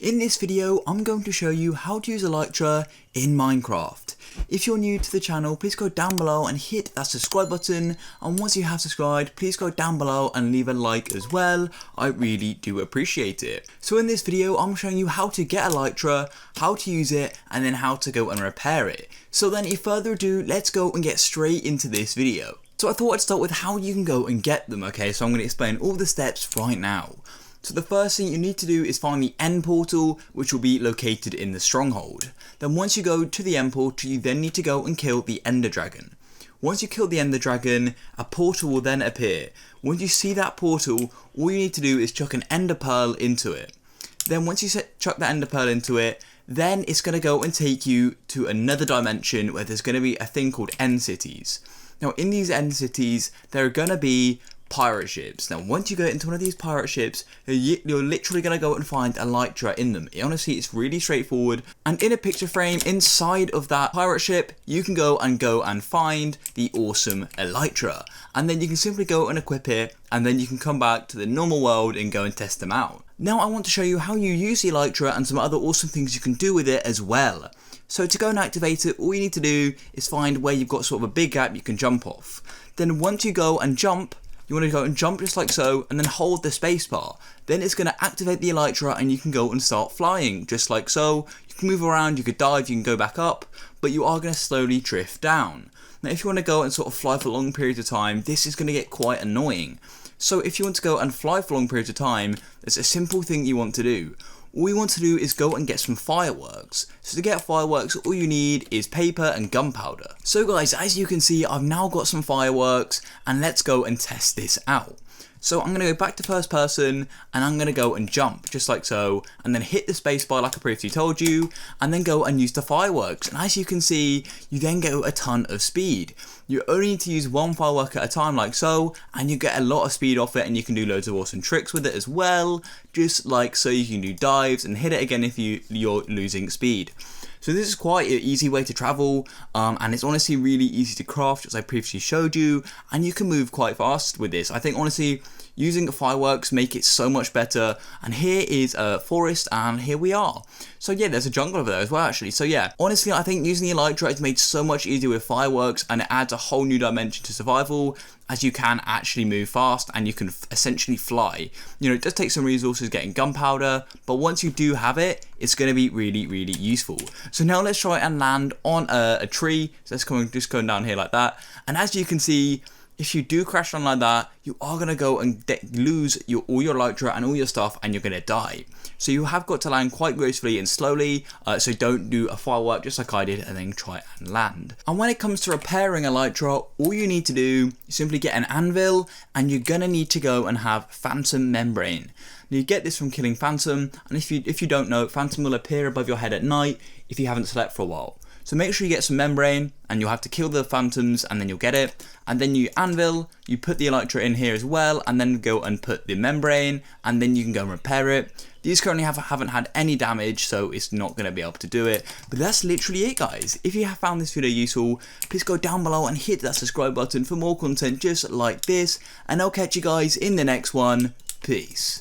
In this video, I'm going to show you how to use Elytra in Minecraft. If you're new to the channel, please go down below and hit that subscribe button, and once you have subscribed, please go down below and leave a like as well. I really do appreciate it. So in this video, I'm showing you how to get Elytra, how to use it, and then how to go and repair it. So then, without further ado, let's go and get straight into this video. So I thought I'd start with how you can go and get them, okay? So I'm going to explain all the steps right now. So the first thing you need to do is find the end portal, which will be located in the stronghold. Then once you go to the end portal, you then need to go and kill the ender dragon. Once you kill the ender dragon, a portal will then appear. Once you see that portal, all you need to do is chuck an ender pearl into it. Then once you chuck that ender pearl into it, then it's going to go and take you to another dimension where there's going to be a thing called end cities. Now in these end cities, there are going to be pirate ships. Now once you go into one of these pirate ships, you're literally going to go and find Elytra in them. Honestly, it's really straightforward, and in a picture frame inside of that pirate ship, you can go and find the awesome Elytra, and then you can simply go and equip it, and then you can come back to the normal world and go and test them out. Now I want to show you how you use the Elytra and some other awesome things you can do with it as well. So to go and activate it, all you need to do is find where you've got sort of a big gap you can jump off. Then once you go and jump, you want to go and jump just like so, and then hold the spacebar. Then it's going to activate the Elytra and you can go and start flying just like so. You can move around, you could dive, you can go back up, but you are going to slowly drift down. Now if you want to go and sort of fly for long periods of time, this is going to get quite annoying. So if you want to go and fly for long periods of time, there's a simple thing you want to do. All you want to do is go and get some fireworks. So to get fireworks, all you need is paper and gunpowder. So guys, as you can see, I've now got some fireworks, and let's go and test this out. So I'm going to go back to first person, and I'm going to go and jump just like so, and then hit the spacebar like I previously told you, and then go and use the fireworks. And as you can see, you then get a ton of speed. You only need to use one firework at a time like so, and you get a lot of speed off it, and you can do loads of awesome tricks with it as well, just like so. You can do dives and hit it again if you're losing speed. So this is quite an easy way to travel, and it's honestly really easy to craft, as I previously showed you, and you can move quite fast with this. I think honestly, using fireworks make it so much better. And here is a forest, and here we are. So yeah, there's a jungle over there as well actually. So yeah, honestly I think using the Elytra is made so much easier with fireworks, and it adds a whole new dimension to survival, as you can actually move fast and you can essentially fly. You know, it does take some resources getting gunpowder, but once you do have it, it's going to be really, really useful. So now let's try and land on a tree. So let's just go down here like that. And as you can see, if you do crash down like that, you are going to go and lose all your Elytra and all your stuff, and you're going to die. So you have got to land quite gracefully and slowly, so don't do a firework just like I did and then try and land. And when it comes to repairing Elytra, all you need to do is simply get an anvil, and you're going to need to go and have phantom membrane. Now you get this from killing phantom, and if you don't know, phantom will appear above your head at night if you haven't slept for a while. So make sure you get some membrane, and you'll have to kill the phantoms, and then you'll get it. And then you anvil, you put the Elytra in here as well, and then go and put the membrane, and then you can go and repair it. These currently haven't had any damage, so it's not going to be able to do it. But that's literally it, guys. If you have found this video useful, please go down below and hit that subscribe button for more content just like this. And I'll catch you guys in the next one. Peace.